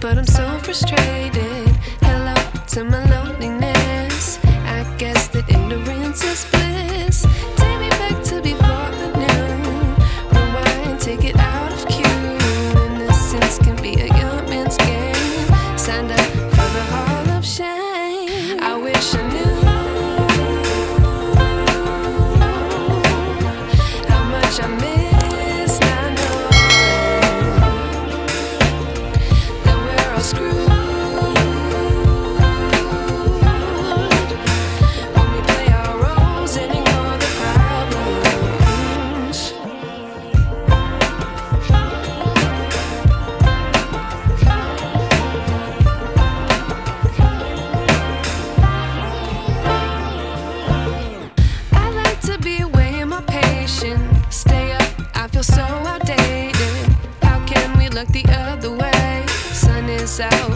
but I'm so frustrated. Hello to my loneliness. I guess that ignorance is bliss. Take me back to before I knew. Rewind, take it out of cue. Innocence can be a young man's game. Signed up for the hall of shame. I wish I knew how much I miss. I know that we're all screwed when we play our roles and ignore the problems. I like to be away in my patience. Stay up, I feel so outdated. How can we look the other way? Sun is out,